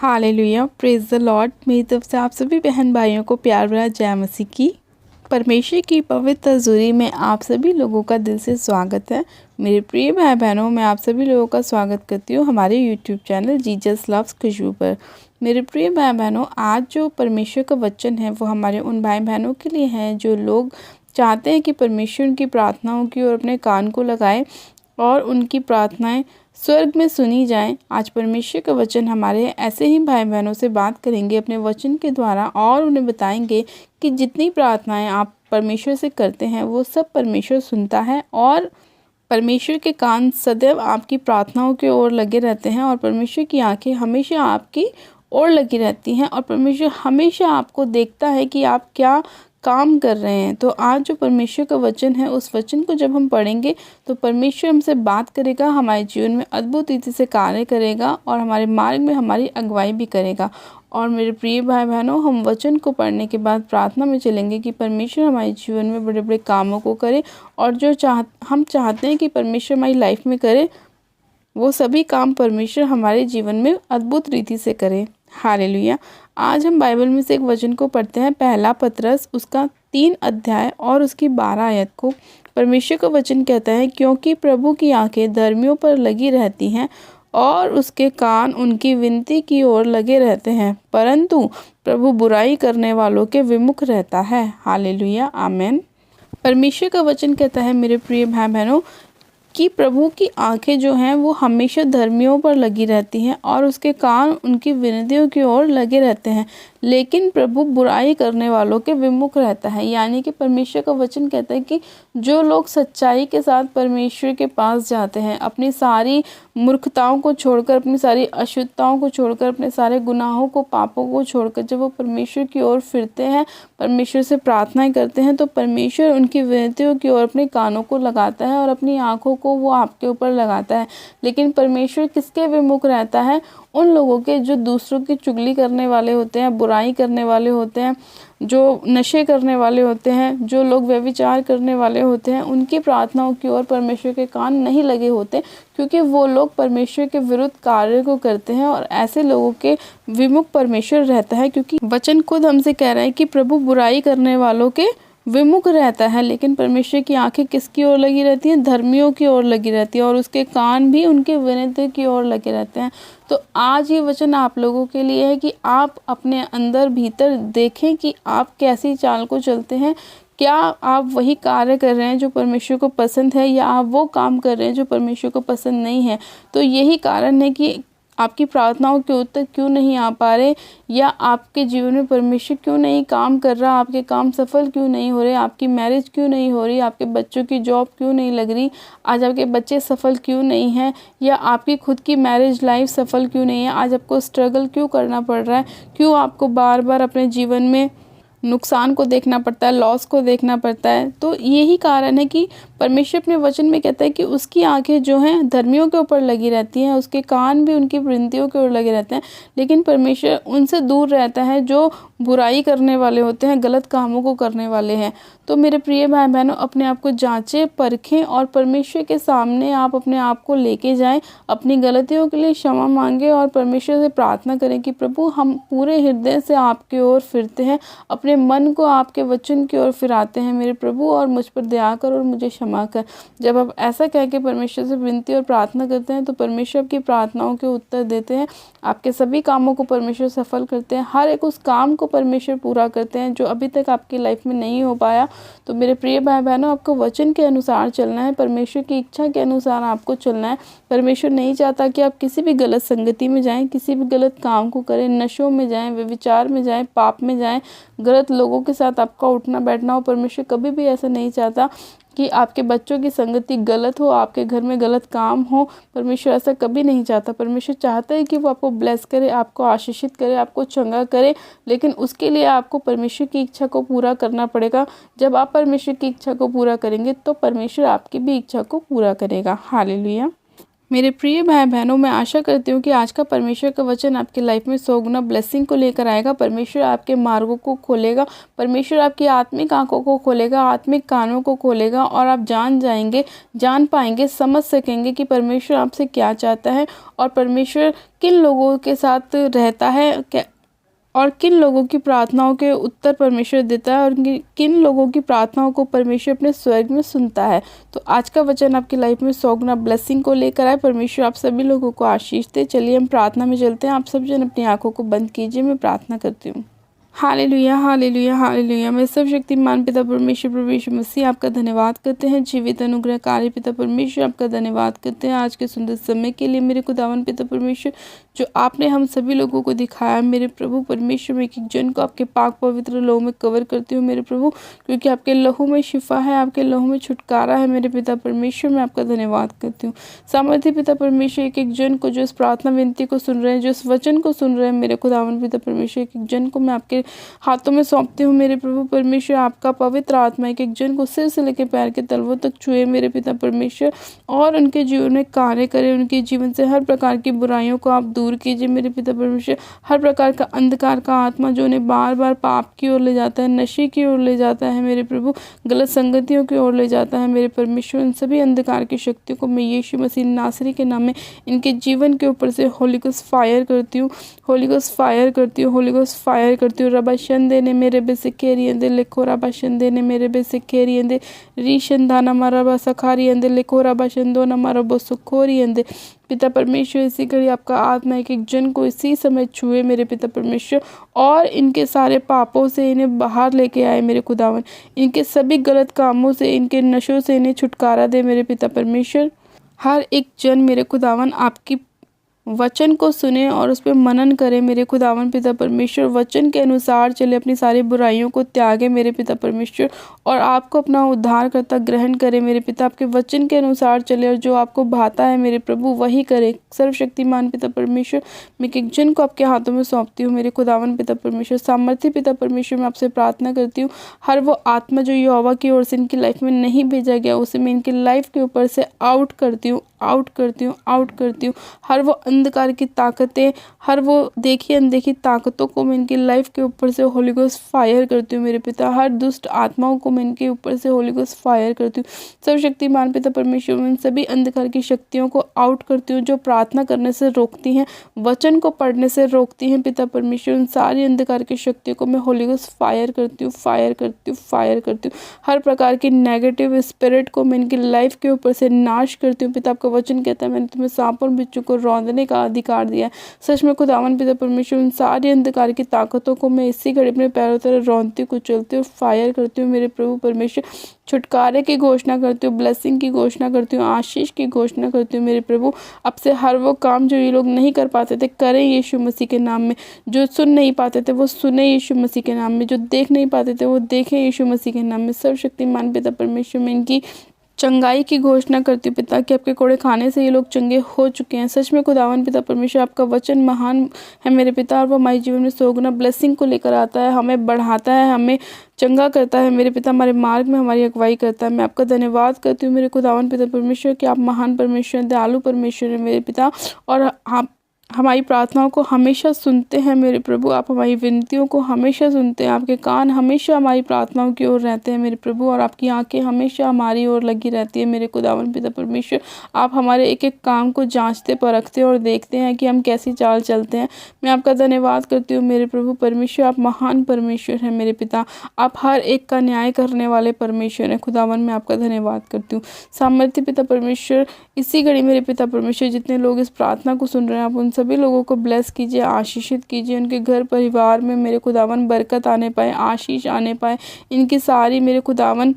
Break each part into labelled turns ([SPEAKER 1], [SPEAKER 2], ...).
[SPEAKER 1] Hallelujah, praise the Lord. मेरी तरफ से आप सभी बहन भाइयों को प्यार भरा जय मसीह की। परमेश्वर की पवित्र हजूरी में आप सभी लोगों का दिल से स्वागत है। मेरे प्रिय भाई बहनों, मैं आप सभी लोगों का स्वागत करती हूँ हमारे यूट्यूब चैनल जीसस लव्स खुशबू पर। मेरे प्रिय भाई बहनों, आज जो परमेश्वर का वचन है वो हमारे उन भाई बहनों के लिए है जो लोग चाहते हैं कि परमेश्वर उनकी प्रार्थनाओं की ओर अपने कान को लगाए और उनकी प्रार्थनाएं स्वर्ग में सुनी जाएं। आज परमेश्वर का वचन हमारे ऐसे ही भाई बहनों से बात करेंगे अपने वचन के द्वारा और उन्हें बताएंगे कि जितनी प्रार्थनाएं आप परमेश्वर से करते हैं वो सब परमेश्वर सुनता है और परमेश्वर के कान सदैव आपकी प्रार्थनाओं की ओर लगे रहते हैं और परमेश्वर की आंखें हमेशा आपकी ओर लगी रहती हैं और परमेश्वर हमेशा आपको देखता है कि आप क्या काम कर रहे हैं। तो आज जो परमेश्वर का वचन है उस वचन को जब हम पढ़ेंगे तो परमेश्वर हमसे बात करेगा, हमारे जीवन में अद्भुत रीति से कार्य करेगा और हमारे मार्ग में हमारी अगुवाई भी करेगा। और मेरे प्रिय भाई बहनों, हम वचन को पढ़ने के बाद प्रार्थना में चलेंगे कि परमेश्वर हमारे जीवन में बड़े बड़े कामों को करे और जो हम चाहते हैं कि परमेश्वर हमारी लाइफ में करे वो सभी काम परमेश्वर हमारे जीवन में अद्भुत रीति से करे। हालेलुया। आज हम बाइबल में से एक वचन को पढ़ते हैं, पहला पतरस उसका 3 अध्याय और उसकी 12 आयत को। परमेश्वर का वचन कहता है, क्योंकि प्रभु की आंखें धर्मियों पर लगी रहती हैं और उसके कान उनकी विनती की ओर लगे रहते हैं, परंतु प्रभु बुराई करने वालों के विमुख रहता है। हालेलुया, आमेन। परमेश्वर का वचन कहता है मेरे प्रिय भाई बहनों कि प्रभु की आंखें जो हैं वो हमेशा धर्मियों पर लगी रहती हैं और उसके कान उनकी विनतियों की ओर लगे रहते हैं, लेकिन प्रभु बुराई करने वालों के विमुख रहता है। यानी कि परमेश्वर का वचन कहता है कि जो लोग सच्चाई के साथ परमेश्वर के पास जाते हैं, अपनी सारी मूर्खताओं को छोड़कर, अपनी सारी अशुद्धताओं को छोड़कर, अपने सारे गुनाहों को, पापों को छोड़कर जब वो परमेश्वर की ओर फिरते हैं, परमेश्वर से प्रार्थनाएं करते हैं, तो परमेश्वर उनकी विनतियों की ओर अपने कानों को लगाता है और अपनी आंखों को वो आपके ऊपर लगाता है। लेकिन परमेश्वर किसके विमुख रहता है? उन लोगों के जो दूसरों की चुगली करने वाले होते हैं, बुराई करने वाले होते हैं, जो नशे करने वाले होते हैं, जो लोग व्यभिचार करने वाले होते हैं, उनकी प्रार्थनाओं की ओर परमेश्वर के कान नहीं लगे होते, क्योंकि वो लोग परमेश्वर के विरुद्ध कार्य को करते हैं और ऐसे लोगों के विमुख परमेश्वर रहता है। क्योंकि वचन खुद हमसे कह रहा है कि प्रभु बुराई करने वालों के विमुख रहता है, लेकिन परमेश्वर की आंखें किसकी ओर लगी रहती हैं? धर्मियों की ओर लगी रहती है और उसके कान भी उनके विनती की ओर लगे रहते हैं। तो आज ये वचन आप लोगों के लिए है कि आप अपने अंदर भीतर देखें कि आप कैसी चाल को चलते हैं। क्या आप वही कार्य कर रहे हैं जो परमेश्वर को पसंद है या आप वो काम कर रहे हैं जो परमेश्वर को पसंद नहीं है? तो यही कारण है कि आपकी प्रार्थनाओं के उत्तर क्यों नहीं आ पा रहे या आपके जीवन में परमेश्वर क्यों नहीं काम कर रहा, आपके काम सफल क्यों नहीं हो रहे, आपकी मैरिज क्यों नहीं हो रही, आपके बच्चों की जॉब क्यों नहीं लग रही, आज आपके बच्चे सफल क्यों नहीं हैं या आपकी खुद की मैरिज लाइफ सफल क्यों नहीं है, आज आपको स्ट्रगल क्यों करना पड़ रहा है, क्यों आपको बार बार अपने जीवन में नुकसान को देखना पड़ता है, लॉस को देखना पड़ता है? तो यही कारण है कि परमेश्वर अपने वचन में कहता है कि उसकी आंखें जो हैं धर्मियों के ऊपर लगी रहती हैं, उसके कान भी उनकी विनतियों के ओर लगे रहते हैं, लेकिन परमेश्वर उनसे दूर रहता है जो बुराई करने वाले होते हैं, गलत कामों को करने वाले हैं। तो मेरे प्रिय भाई बहनों, अपने आप को जांचें, परखें और परमेश्वर के सामने आप अपने आप को लेके जाएं, अपनी गलतियों के लिए क्षमा मांगें और परमेश्वर से प्रार्थना करें कि प्रभु हम पूरे हृदय से आपकी ओर फिरते हैं, अपने मन को आपके वचन की ओर फिराते हैं मेरे प्रभु, और मुझ पर दया कर और मुझे क्षमा कर। जब आप ऐसा कह के परमेश्वर से विनती और प्रार्थना करते हैं तो परमेश्वर आपकी प्रार्थनाओं के उत्तर देते हैं, आपके सभी कामों को परमेश्वर सफल करते हैं, हर एक उस काम को परमेश्वर पूरा करते हैं जो अभी तक आपकी लाइफ में नहीं हो पाया। तो मेरे प्रिय भाई बहनों, आपको वचन के अनुसार चलना है, परमेश्वर की इच्छा के अनुसार आपको चलना है। परमेश्वर नहीं चाहता कि आप किसी भी गलत संगति में जाएं, किसी भी गलत काम को करें, नशों में जाएं, व्यभिचार में जाएं, पाप में जाएं, गलत लोगों के साथ आपका उठना बैठना हो। परमेश्वर कभी भी ऐसा नहीं चाहता कि आपके बच्चों की संगति गलत हो, आपके घर में गलत काम हो। परमेश्वर ऐसा कभी नहीं चाहता। परमेश्वर चाहता है कि वो आपको ब्लेस करे, आपको आशीषित करे, आपको चंगा करे, लेकिन उसके लिए आपको परमेश्वर की इच्छा को पूरा करना पड़ेगा। जब आप परमेश्वर की इच्छा को पूरा करेंगे तो परमेश्वर आपकी भी इच्छा को पूरा करेगा। हालेलुया। मेरे प्रिय भाई बहनों, मैं आशा करती हूँ कि आज का परमेश्वर का वचन आपकी लाइफ में 100 गुना ब्लेसिंग को लेकर आएगा। परमेश्वर आपके मार्गों को खोलेगा, परमेश्वर आपकी आत्मिक आंखों को खोलेगा, आत्मिक कानों को खोलेगा और आप जान पाएंगे, समझ सकेंगे कि परमेश्वर आपसे क्या चाहता है और परमेश्वर किन लोगों के साथ रहता है और किन लोगों की प्रार्थनाओं के उत्तर परमेश्वर देता है और किन लोगों की प्रार्थनाओं को परमेश्वर अपने स्वर्ग में सुनता है। तो आज का वचन आपकी लाइफ में 100 गुना ब्लेसिंग को लेकर आए। परमेश्वर आप सभी लोगों को आशीष दे। चलिए हम प्रार्थना में चलते हैं। आप सब जन अपनी आंखों को बंद कीजिए, मैं प्रार्थना करती हूँ। Hallelujah, hallelujah, hallelujah. मैं सब शक्तिमान पिता परमेश्वर प्रभु यीशु मसीह आपका धन्यवाद करते हैं। जीवित अनुग्रहकारी पिता परमेश्वर आपका धन्यवाद करते हैं आज के सुंदर समय के लिए। मेरे खुदावन पिता परमेश्वर, जो आपने हम सभी लोगों को दिखाया, मेरे प्रभु परमेश्वर, मैं एक एक जन को आपके पाक पवित्र लहू में कवर करती हूँ मेरे प्रभु, क्योंकि आपके लहू में शिफा है, आपके लहू में छुटकारा है। मेरे पिता परमेश्वर, मैं आपका धन्यवाद करती हूँ। सामर्थ्य पिता परमेश्वर, एक एक जन को जो इस प्रार्थना विनती को सुन रहे हैं, जो इस वचन को सुन रहे हैं, मेरे खुदावन पिता परमेश्वर, एक एक जन को मैं आपके हाथों में सौंपती हूँ मेरे प्रभु परमेश्वर। आपका पवित्र आत्मा एक एक जन को सिर से लेकर पैर के तलवों तक छुए मेरे पिता परमेश्वर, और उनके जीवन में कार्य करे। उनके जीवन से हर प्रकार की बुराइयों को आप दूर कीजिए मेरे पिता परमेश्वर। हर प्रकार का अंधकार का आत्मा जो उन्हें बार बार पाप की ओर ले जाता है, नशे की ओर ले जाता है मेरे प्रभु, गलत संगतियों की ओर ले जाता है मेरे परमेश्वर, उन सभी अंधकार की शक्तियों को मैं यीशु मसीह नासरी के नाम में इनके जीवन के ऊपर से होली गोस्ट फायर करती हूँ, होली गोस्ट फायर करती हूँ, होली गोस्ट फायर करती हूँ। रबा शंदे ने मेरे बेसिकेरियंदे लेको रबा शंदे ने मेरे बेसिकेरियंदे रीशंदाना मारा सखारियंदे लेको रबा शंदो न मारा बोसुखोरियंदे। पिता परमेश्वर, इसी घड़ी आपका आत्मा एक एक जन को इसी समय छुए मेरे पिता परमेश्वर, और इनके सारे पापों से इन्हें बाहर लेके आए मेरे खुदावन, इनके सभी गलत कामों से, इनके नशों से इन्हें छुटकारा दे मेरे पिता परमेश्वर। हर एक जन मेरे खुदावन आपकी वचन को सुने और उस पर मनन करे मेरे खुदावन पिता परमेश्वर, वचन के अनुसार चले, अपनी सारी बुराइयों को त्यागे मेरे पिता परमेश्वर, और आपको अपना उद्धारकर्ता ग्रहण करे मेरे पिता। आपके वचन के अनुसार चले और जो आपको भाता है मेरे प्रभु वही करे। सर्वशक्तिमान पिता परमेश्वर, मैं एक जन को आपके हाथों में सौंपती हूँ मेरे खुदावन पिता परमेश्वर। सामर्थ्य पिता परमेश्वर, मैं आपसे प्रार्थना करती हूँ, हर वो आत्मा जो यहोवा की ओर से इनकी लाइफ में नहीं भेजा गया, उसे मैं इनकी लाइफ के ऊपर से आउट करती हूँ, आउट करती हूँ, आउट करती हूँ। हर वो अंधकार की ताकतें, हर वो देखी अनदेखी ताकतों को मैं इनकी लाइफ के ऊपर से होली गोस्ट फायर करती हूँ मेरे पिता। हर दुष्ट आत्माओं को मैं इनके ऊपर से होली गोस्ट फायर करती हूँ। सर्वशक्तिमान पिता परमेश्वर, मैं इन सभी अंधकार की शक्तियों को आउट करती हूँ जो प्रार्थना करने से रोकती हैं, वचन को पढ़ने से रोकती हैं पिता परमेश्वर। उन सारी अंधकार की शक्तियों को मैं होली गोस्ट फायर करती हूँ, फायर करती हूँ, फायर करती हूँ। हर प्रकार की नेगेटिव स्पिरिट को मैं इनकी लाइफ के ऊपर से नाश करती हूँ पिता। आपका वचन कहता है, मैंने तुम्हें सांप और बिच्छू को रौंदने का अधिकार दिया है। सच में खुदावन पिता परमेश्वर, उन सारी अंधकार की ताकतों को मैं इसी घड़ी अपने पैरों तरह रौंदती कुचलती हूँ, फायर करती हूँ मेरे प्रभु परमेश्वर। छुटकारे की घोषणा करती हूँ, ब्लेसिंग की घोषणा करती हूँ, आशीष की घोषणा करती हूँ मेरे प्रभु। अब से हर वो काम जो ये लोग नहीं कर पाते थे, करें यीशु मसीह के नाम में। जो सुन नहीं पाते थे वो सुने यीशु मसीह के नाम में, जो देख नहीं पाते थे वो देखें यीशु मसीह के नाम में। सर्वशक्तिमान पिता परमेश्वर, में इनकी चंगाई की घोषणा करती हूँ पिता कि आपके कोड़े खाने से ये लोग चंगे हो चुके हैं। सच में खुदावन पिता परमेश्वर, आपका वचन महान है मेरे पिता, और वो हमारे जीवन में 100 गुना ब्लेसिंग को लेकर आता है, हमें बढ़ाता है, हमें चंगा करता है मेरे पिता, हमारे मार्ग में हमारी अगुवाई करता है। मैं आपका धन्यवाद करती हूँ मेरे खुदावन पिता परमेश्वर कि आप महान परमेश्वर, दयालु परमेश्वर है मेरे पिता, और आप हमारी प्रार्थनाओं को हमेशा सुनते हैं मेरे प्रभु। आप हमारी विनतियों को हमेशा सुनते हैं, आपके कान हमेशा हमारी प्रार्थनाओं की ओर रहते हैं मेरे प्रभु, और आपकी आंखें हमेशा हमारी ओर लगी रहती है मेरे खुदावन पिता परमेश्वर। आप हमारे एक एक काम को जांचते परखते और देखते हैं कि हम कैसी चाल चलते हैं। मैं आपका धन्यवाद करती हूँ मेरे प्रभु परमेश्वर, आप महान परमेश्वर हैं मेरे पिता, आप हर एक का न्याय करने वाले परमेश्वर हैं खुदावन। मैं आपका धन्यवाद करती हूँ। सामर्थ्य पिता परमेश्वर, इसी घड़ी मेरे पिता परमेश्वर, जितने लोग इस प्रार्थना को सुन रहे हैं, आप उन सभी लोगों को ब्लेस कीजिए, आशीषित कीजिए। उनके घर परिवार में मेरे खुदावन बरकत आने पाए, आशीष आने पाए। इनकी सारी मेरे खुदावन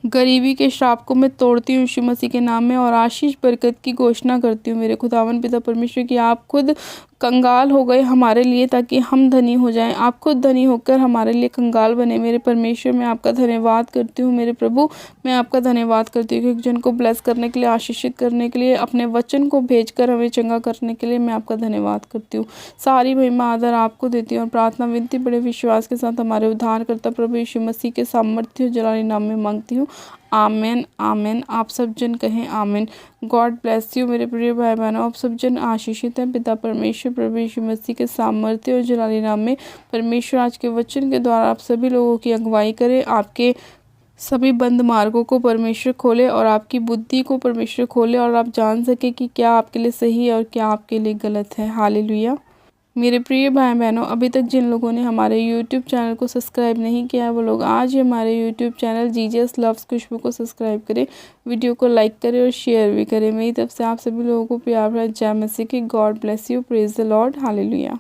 [SPEAKER 1] गरीबी के श्राप को मैं तोड़ती हूँ यीशु मसीह के नाम में, और आशीष बरकत की घोषणा करती हूँ मेरे खुदावन पिता परमेश्वर कि आप खुद कंगाल हो गए हमारे लिए ताकि हम धनी हो जाएं। आप खुद धनी होकर हमारे लिए कंगाल बने मेरे परमेश्वर। मैं आपका धन्यवाद करती हूँ मेरे प्रभु, मैं आपका धन्यवाद करती हूँ कि एक जन को ब्लेस करने के लिए, आशीषित करने के लिए, अपने वचन को भेजकर हमें चंगा करने के लिए मैं आपका धन्यवाद करती हूँ। सारी महिमा आदर आपको देती हूँ और प्रार्थना विनती बड़े विश्वास के साथ हमारे उद्धारकर्ता प्रभु यीशु मसीह के सामर्थ्य जलाली नाम में मांगती हूँ, आमेन आमेन। आप सब जन कहें आमेन। गॉड ब्लेस यू मेरे प्रिय भाई बहनों। आप सब जन आशीषित हैं पिता परमेश्वर प्रभु यीशु मसीह के सामर्थ्य और जलाली नाम में। परमेश्वर आज के वचन के द्वारा आप सभी लोगों की अगुवाई करे, आपके सभी बंद मार्गों को परमेश्वर खोले और आपकी बुद्धि को परमेश्वर खोले और आप जान सके कि क्या आपके लिए सही है और क्या आपके लिए गलत है। हालेलुया। मेरे प्रिय भाई बहनों, अभी तक जिन लोगों ने हमारे YouTube चैनल को सब्सक्राइब नहीं किया है वो लोग आज ही हमारे YouTube चैनल जीजस लव्स खुशबू को सब्सक्राइब करें, वीडियो को लाइक करें और शेयर भी करें। मेरी तरफ से आप सभी लोगों को प्यार भरा जय मसीह की। God bless you. Praise the Lord. Hallelujah.